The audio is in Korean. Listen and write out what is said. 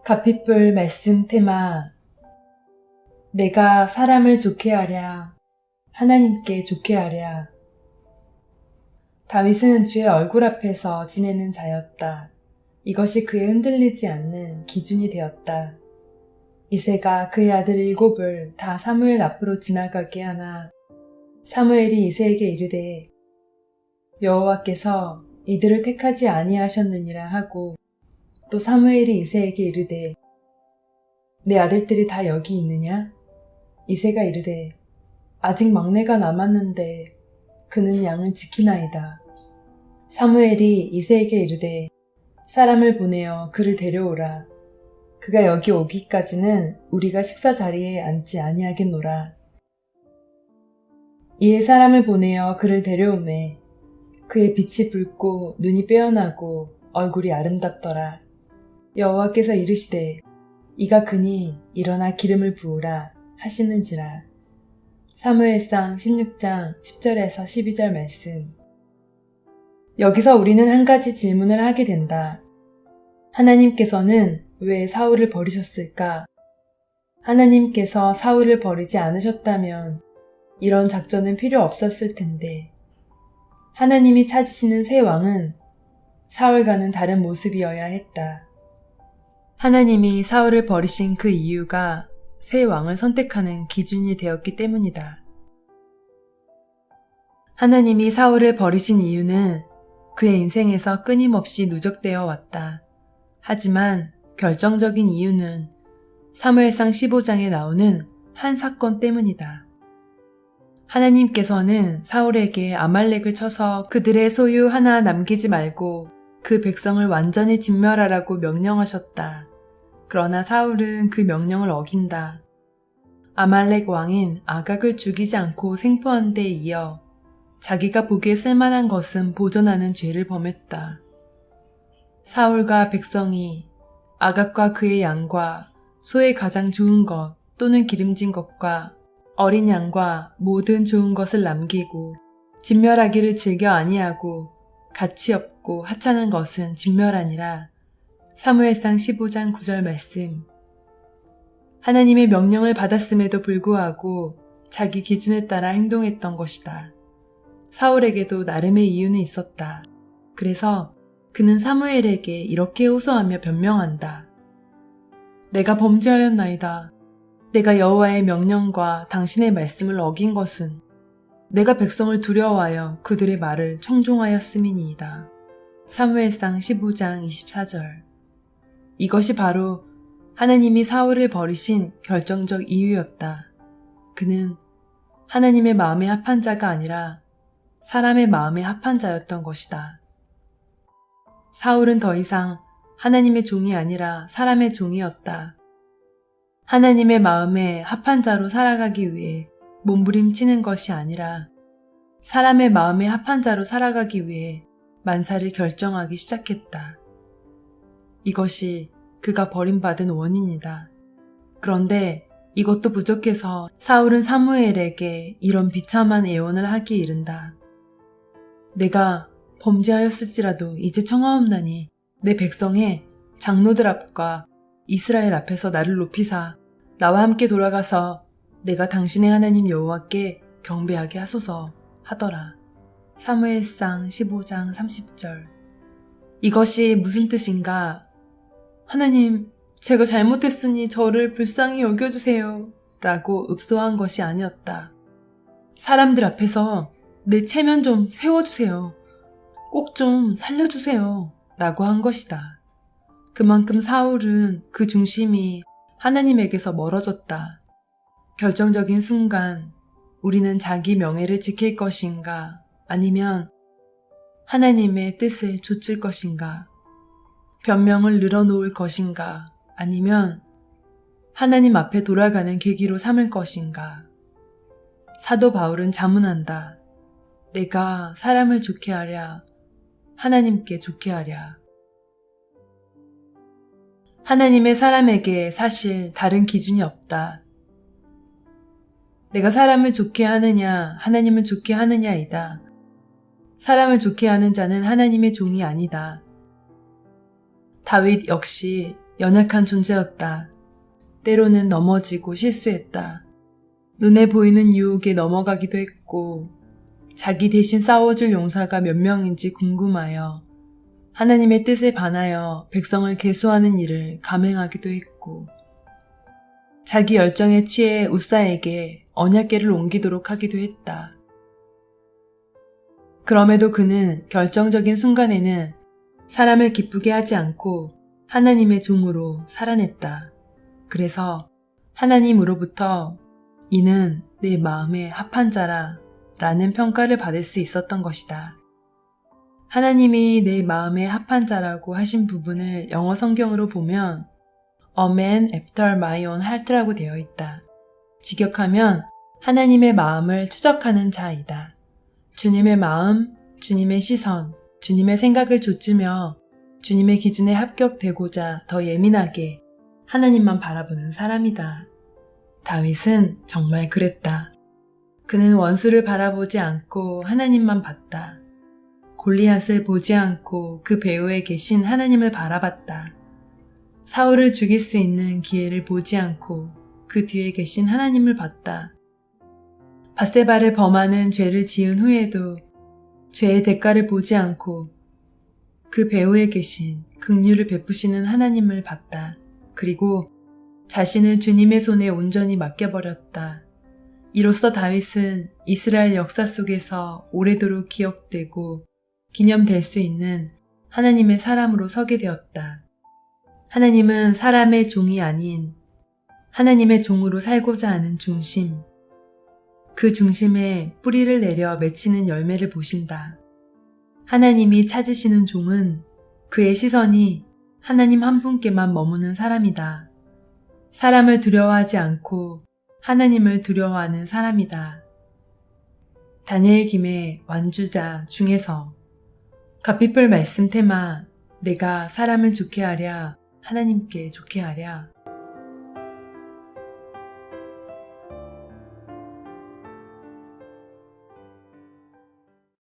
가피불 말씀 테마. 내가 사람을 좋게 하랴, 하나님께 좋게 하랴. 다윗은 주의 얼굴 앞에서 지내는 자였다. 이것이 그의 흔들리지 않는 기준이 되었다. 이새가 그의 아들 7을 다 사무엘 앞으로 지나가게 하나 사무엘이 이새에게 이르되 여호와께서 이들을 택하지 아니하셨느니라 하고, 또 사무엘이 이새에게 이르되 내 아들들이 다 여기 있느냐? 이새가 이르되 아직 막내가 남았는데 그는 양을 지키나이다. 사무엘이 이새에게 이르되 사람을 보내어 그를 데려오라. 그가 여기 오기까지는 우리가 식사 자리에 앉지 아니하겠노라. 이에 사람을 보내어 그를 데려오매 그의 빛이 붉고 눈이 빼어나고 얼굴이 아름답더라. 여호와께서 이르시되 이가 그니 일어나 기름을 부으라 하시는지라. 사무엘상 16장 10절에서 12절 말씀. 여기서 우리는 한 가지 질문을 하게 된다. 하나님께서는 왜 사울을 버리셨을까? 하나님께서 사울을 버리지 않으셨다면 이런 작전은 필요 없었을 텐데, 하나님이 찾으시는 새 왕은 사울과는 다른 모습이어야 했다. 하나님이 사울을 버리신 그 이유가 새 왕을 선택하는 기준이 되었기 때문이다. 하나님이 사울을 버리신 이유는 그의 인생에서 끊임없이 누적되어 왔다. 하지만 결정적인 이유는 사무엘상 15장에 나오는 한 사건 때문이다. 하나님께서는 사울에게 아말렉을 쳐서 그들의 소유 하나 남기지 말고 그 백성을 완전히 진멸하라고 명령하셨다. 그러나 사울은 그 명령을 어긴다. 아말렉 왕인 아각을 죽이지 않고 생포한 데 이어 자기가 보기에 쓸만한 것은 보존하는 죄를 범했다. 사울과 백성이 아각과 그의 양과 소의 가장 좋은 것 또는 기름진 것과 어린 양과 모든 좋은 것을 남기고 진멸하기를 즐겨 아니하고 가치 없고 하찮은 것은 진멸하니라. 사무엘상 15장 9절 말씀. 하나님의 명령을 받았음에도 불구하고 자기 기준에 따라 행동했던 것이다. 사울에게도 나름의 이유는 있었다. 그래서 그는 사무엘에게 이렇게 호소하며 변명한다. 내가 범죄하였나이다. 내가 여호와의 명령과 당신의 말씀을 어긴 것은 내가 백성을 두려워하여 그들의 말을 청종하였음이니이다. 사무엘상 15장 24절. 이것이 바로 하나님이 사울을 버리신 결정적 이유였다. 그는 하나님의 마음에 합한 자가 아니라 사람의 마음에 합한 자였던 것이다. 사울은 더 이상 하나님의 종이 아니라 사람의 종이었다. 하나님의 마음에 합한 자로 살아가기 위해 몸부림치는 것이 아니라 사람의 마음에 합한 자로 살아가기 위해 만사를 결정하기 시작했다. 이것이 그가 버림받은 원인이다. 그런데 이것도 부족해서 사울은 사무엘에게 이런 비참한 애원을 하기에 이른다. 내가 범죄하였을지라도 이제 청하옵나니 내 백성의 장로들 앞과 이스라엘 앞에서 나를 높이사 나와 함께 돌아가서 내가 당신의 하나님 여호와께 경배하게 하소서 하더라. 사무엘상 15장 30절. 이것이 무슨 뜻인가? 하나님, 제가 잘못했으니 저를 불쌍히 여겨주세요 라고 읍소한 것이 아니었다. 사람들 앞에서 내 체면 좀 세워주세요. 꼭 좀 살려주세요 라고 한 것이다. 그만큼 사울은 그 중심이 하나님에게서 멀어졌다. 결정적인 순간 우리는 자기 명예를 지킬 것인가 아니면 하나님의 뜻을 좇을 것인가, 변명을 늘어놓을 것인가 아니면 하나님 앞에 돌아가는 계기로 삼을 것인가. 사도 바울은 자문한다. 내가 사람을 좋게 하랴, 하나님께 좋게 하랴. 하나님의 사람에게 사실 다른 기준이 없다. 내가 사람을 좋게 하느냐, 하나님을 좋게 하느냐이다. 사람을 좋게 하는 자는 하나님의 종이 아니다. 다윗 역시 연약한 존재였다. 때로는 넘어지고 실수했다. 눈에 보이는 유혹에 넘어가기도 했고 자기 대신 싸워줄 용사가 몇 명인지 궁금하여 하나님의 뜻에 반하여 백성을 계수하는 일을 감행하기도 했고 자기 열정에 취해 우사에게 언약궤를 옮기도록 하기도 했다. 그럼에도 그는 결정적인 순간에는 사람을 기쁘게 하지 않고 하나님의 종으로 살아냈다. 그래서 하나님으로부터 이는 내 마음에 합한 자라 라는 평가를 받을 수 있었던 것이다. 하나님이 내 마음에 합한 자라고 하신 부분을 영어 성경으로 보면 A man after my own heart라고 되어 있다. 직역하면 하나님의 마음을 추적하는 자이다. 주님의 마음, 주님의 시선, 주님의 생각을 좇으며 주님의 기준에 합격되고자 더 예민하게 하나님만 바라보는 사람이다. 다윗은 정말 그랬다. 그는 원수를 바라보지 않고 하나님만 봤다. 골리앗을 보지 않고 그 배후에 계신 하나님을 바라봤다. 사울을 죽일 수 있는 기회를 보지 않고 그 뒤에 계신 하나님을 봤다. 밧세바를 범하는 죄를 지은 후에도 죄의 대가를 보지 않고 그 배후에 계신 긍휼을 베푸시는 하나님을 봤다. 그리고 자신을 주님의 손에 온전히 맡겨버렸다. 이로써 다윗은 이스라엘 역사 속에서 오래도록 기억되고 기념될 수 있는 하나님의 사람으로 서게 되었다. 하나님은 사람의 종이 아닌 하나님의 종으로 살고자 하는 중심, 그 중심에 뿌리를 내려 맺히는 열매를 보신다. 하나님이 찾으시는 종은 그의 시선이 하나님 한 분께만 머무는 사람이다. 사람을 두려워하지 않고 하나님을 두려워하는 사람이다. 다니엘 김의 완주자 중에서 갑비풀 말씀 테마 내가 사람을 좋게 하랴 하나님께 좋게 하랴